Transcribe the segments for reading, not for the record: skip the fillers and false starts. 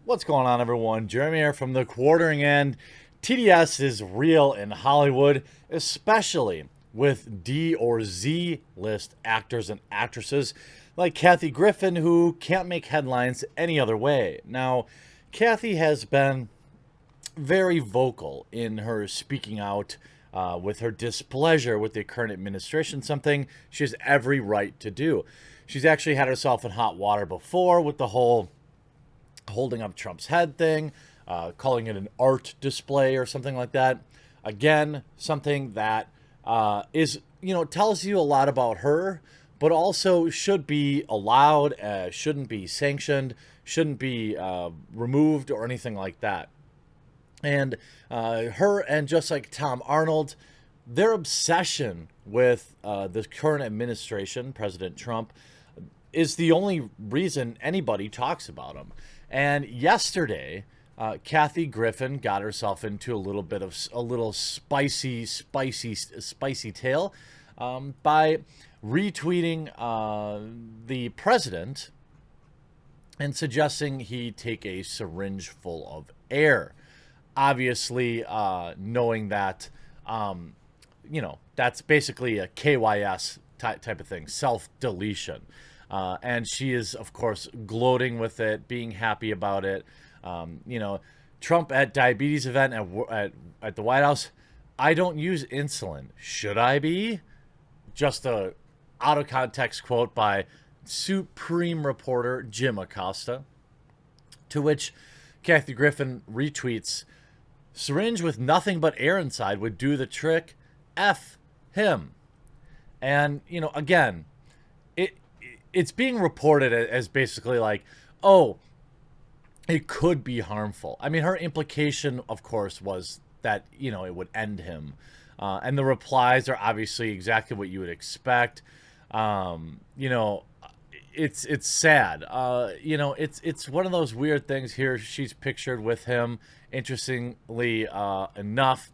What's going on, everyone? Jeremy here from the Quartering End. TDS is real in Hollywood, especially with D or Z list actors and actresses like Kathy Griffin, who can't make headlines any other way. Now, Kathy has been very vocal in her speaking out with her displeasure with the current administration, something she has every right to do. She's actually had herself in hot water before with the whole holding up Trump's head thing, calling it an art display or something like that. Again, something that tells you a lot about her, but also should be allowed, shouldn't be sanctioned, shouldn't be removed or anything like that. And her and just like Tom Arnold, their obsession with the current administration, President Trump, is the only reason anybody talks about him. And yesterday, Kathy Griffin got herself into a little spicy tale by retweeting the president and suggesting he take a syringe full of air. Obviously, knowing that, that's basically a KYS type of thing, self deletion. And she is, of course, gloating with it, being happy about it. Trump at diabetes event at the White House. I don't use insulin. Should I be? Just a out of context quote by Supreme reporter Jim Acosta. To which Kathy Griffin retweets, "Syringe with nothing but air inside would do the trick. F him." And, again, it's being reported as basically like, oh, it could be harmful. I mean, her implication, of course, was that, it would end him. And the replies are obviously exactly what you would expect. It's sad. It's one of those weird things here. She's pictured with him. Interestingly enough,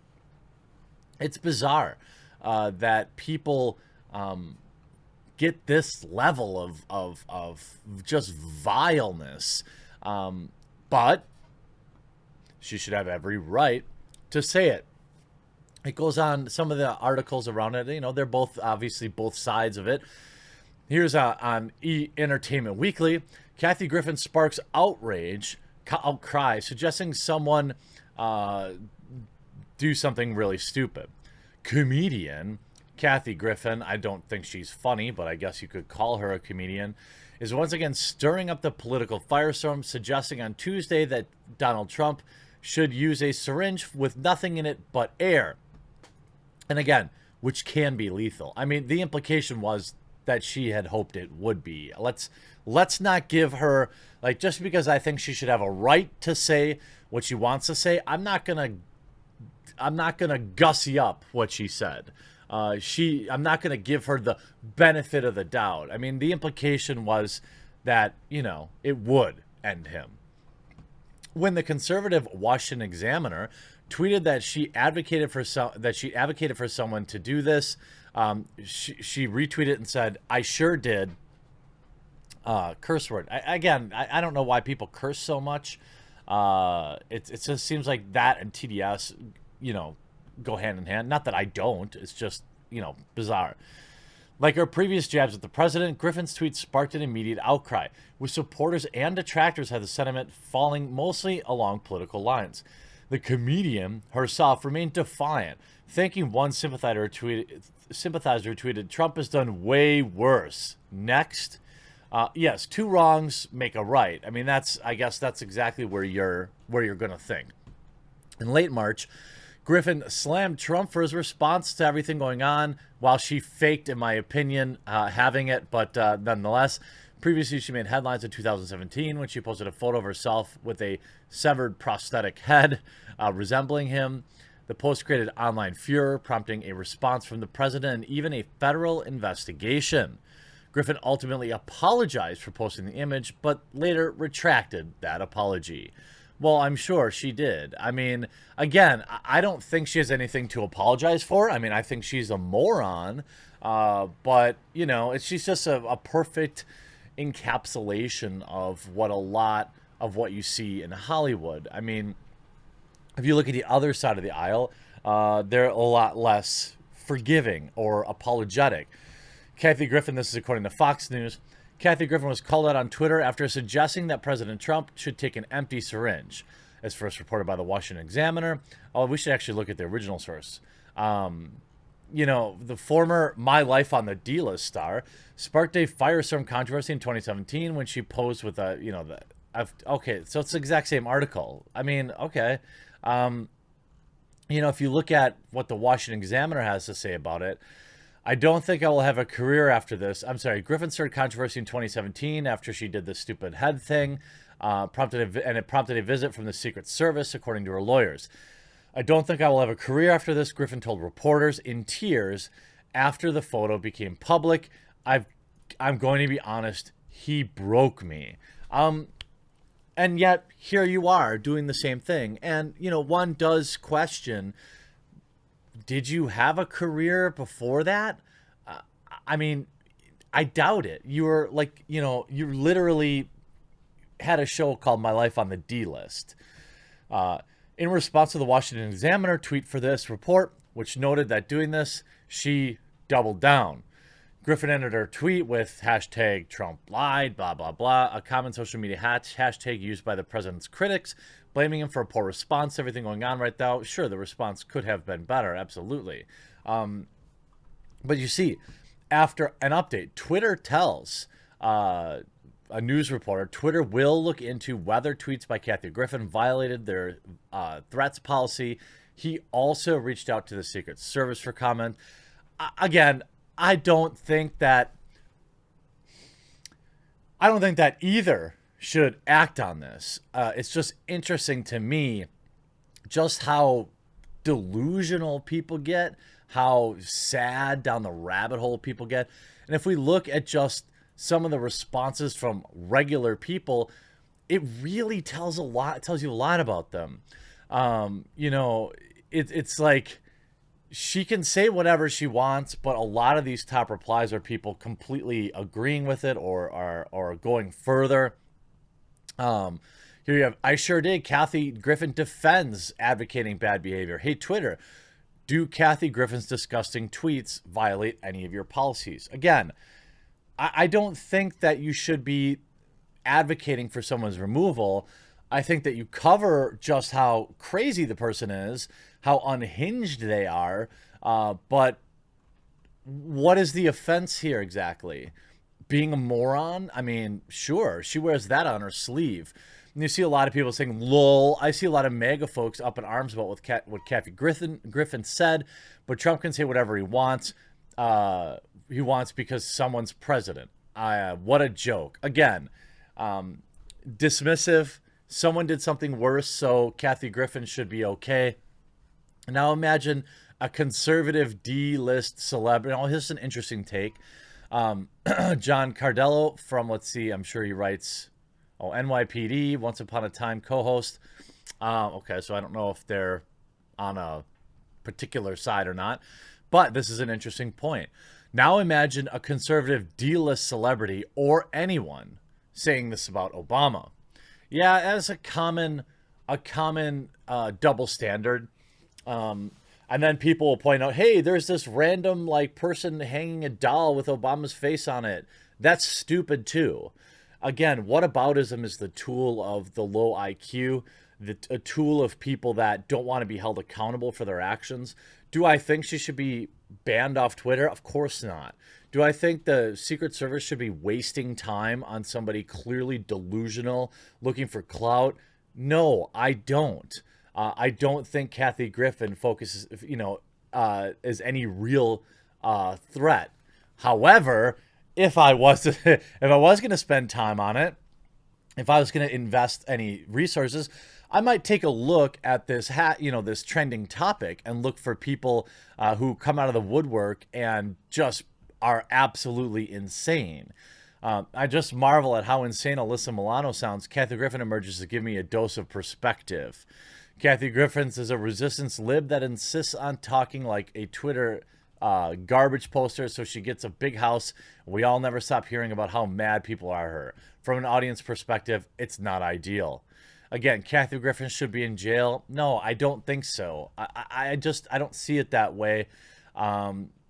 it's bizarre that people get this level of just vileness. But she should have every right to say it. It goes on, some of the articles around it, they're both, obviously, both sides of it. Here's on Entertainment Weekly. Kathy Griffin sparks outcry, suggesting someone do something really stupid. Comedian Kathy Griffin, I don't think she's funny, but I guess you could call her a comedian, is once again stirring up the political firestorm, suggesting on Tuesday that Donald Trump should use a syringe with nothing in it but air. And again, which can be lethal. I mean, the implication was that she had hoped it would be. Let's not give her, like, just because I think she should have a right to say what she wants to say, I'm not gonna gussy up what she said. I'm not going to give her the benefit of the doubt. I mean, the implication was that, it would end him. When the conservative Washington Examiner tweeted that she advocated for someone to do this, she retweeted and said, "I sure did." Curse word. I don't know why people curse so much. It just seems like that and TDS, go hand in hand. Not that I don't. It's just, bizarre. Like her previous jabs at the president, Griffin's tweet sparked an immediate outcry, with supporters and detractors had the sentiment falling mostly along political lines. The comedian herself remained defiant, thanking one sympathizer tweeted, "Trump has done way worse. Next." Yes, two wrongs make a right. I mean, I guess that's exactly where you're going to think. In late March, Griffin slammed Trump for his response to everything going on, while she faked, in my opinion, having it. But nonetheless, previously she made headlines in 2017 when she posted a photo of herself with a severed prosthetic head resembling him. The post created online furor, prompting a response from the president and even a federal investigation. Griffin ultimately apologized for posting the image, but later retracted that apology. Well, I'm sure she did. I mean, again, I don't think she has anything to apologize for. I mean, I think she's a moron. But, she's just a perfect encapsulation of what a lot of what you see in Hollywood. I mean, if you look at the other side of the aisle, they're a lot less forgiving or apologetic. Kathy Griffin, this is according to Fox News, Kathy Griffin was called out on Twitter after suggesting that President Trump should take an empty syringe, as first reported by the Washington Examiner. Oh, we should actually look at the original source. The former My Life on the D-List star sparked a firestorm controversy in 2017 when she posed with okay, so it's the exact same article. I mean, okay. If you look at what the Washington Examiner has to say about it, I don't think I will have a career after this. I'm sorry. Griffin started controversy in 2017 after she did the stupid head thing, it prompted a visit from the Secret Service, according to her lawyers. I don't think I will have a career after this, Griffin told reporters in tears after the photo became public. I'm going to be honest, he broke me. And yet here you are doing the same thing. And, one does question, did you have a career before that? I doubt it. You were you literally had a show called My Life on the D-List. In response to the Washington Examiner tweet for this report, which noted that doing this, she doubled down. Griffin ended her tweet with hashtag Trump lied, blah, blah, blah, a common social media hashtag used by the president's critics, blaming him for a poor response to everything going on right now. Sure, the response could have been better, absolutely. But you see, after an update, Twitter tells a news reporter, Twitter will look into whether tweets by Kathy Griffin violated their threats policy. He also reached out to the Secret Service for comment. Again, I don't think that either should act on this. It's just interesting to me just how delusional people get, how sad down the rabbit hole people get. And if we look at just some of the responses from regular people, it really tells you a lot about them. It's like she can say whatever she wants, but a lot of these top replies are people completely agreeing with it or going further. Here you have, I sure did. Kathy Griffin defends advocating bad behavior. Hey, Twitter, do Kathy Griffin's disgusting tweets violate any of your policies? Again, I don't think that you should be advocating for someone's removal. I think that you cover just how crazy the person is, how unhinged they are. But what is the offense here exactly? Being a moron? I mean, sure, she wears that on her sleeve. And you see a lot of people saying, lol. I see a lot of MAGA folks up in arms about what Kathy Griffin said, but Trump can say whatever he wants. He wants because someone's president. What a joke. Again, dismissive. Someone did something worse, so Kathy Griffin should be okay. Now imagine a conservative D-list celebrity. Now, here's an interesting take. John Cardello from, let's see, I'm sure he writes, NYPD, Once Upon a Time co-host. Okay, so I don't know if they're on a particular side or not, but this is an interesting point. Now imagine a conservative D-list celebrity or anyone saying this about Obama. Yeah, that's a common double standard. And then people will point out, hey, there's this random person hanging a doll with Obama's face on it. That's stupid too. Again, whataboutism is the tool of the low IQ, a tool of people that don't want to be held accountable for their actions. Do I think she should be banned off Twitter? Of course not. Do I think the Secret Service should be wasting time on somebody clearly delusional looking for clout? No, I don't. I don't think Kathy Griffin focuses, is any real threat. However, if I was going to spend time on it, if I was going to invest any resources, I might take a look at this this trending topic and look for people who come out of the woodwork and just are absolutely insane. I just marvel at how insane Alyssa Milano sounds. Kathy Griffin emerges to give me a dose of perspective. Kathy Griffin is a resistance lib that insists on talking like a Twitter garbage posters so she gets a big house. We all never stop hearing about how mad people are at her. From an audience perspective, it's not ideal. Again, Kathy Griffin should be in jail. No, I don't think so. I don't see it that way.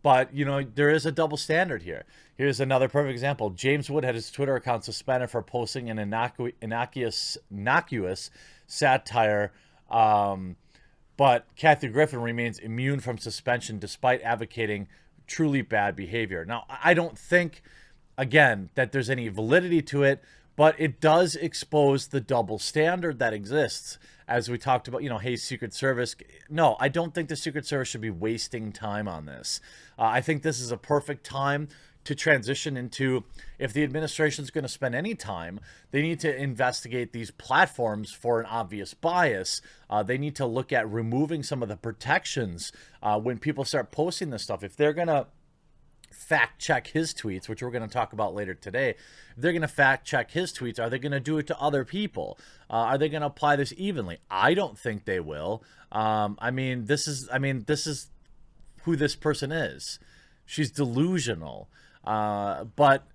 But, you know, there is a double standard here. Here's another perfect example. James Wood had his Twitter account suspended for posting an innocuous satire. But Kathy Griffin remains immune from suspension despite advocating truly bad behavior. Now, I don't think, again, that there's any validity to it, but it does expose the double standard that exists. As we talked about, you know, hey, Secret Service. No, I don't think the Secret Service should be wasting time on this. I think this is a perfect time to transition into, if the administration is going to spend any time, they need to investigate these platforms for an obvious bias. They need to look at removing some of the protections when people start posting this stuff. If they're going to fact check his tweets, which we're going to talk about later today, if they're going to fact check his tweets, are they going to do it to other people? Are they going to apply this evenly? I don't think they will. I mean, this is who this person is. She's delusional, but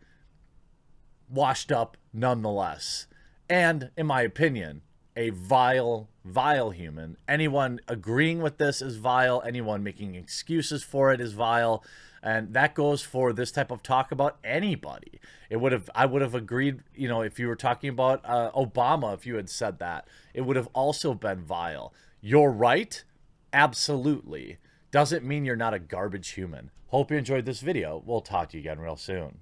washed up nonetheless. And in my opinion, a vile, vile human. Anyone agreeing with this is vile. Anyone making excuses for it is vile. And that goes for this type of talk about anybody. I would have agreed, you know, if you were talking about Obama, if you had said that, it would have also been vile. You're right. Absolutely. Doesn't mean you're not a garbage human. Hope you enjoyed this video. We'll talk to you again real soon.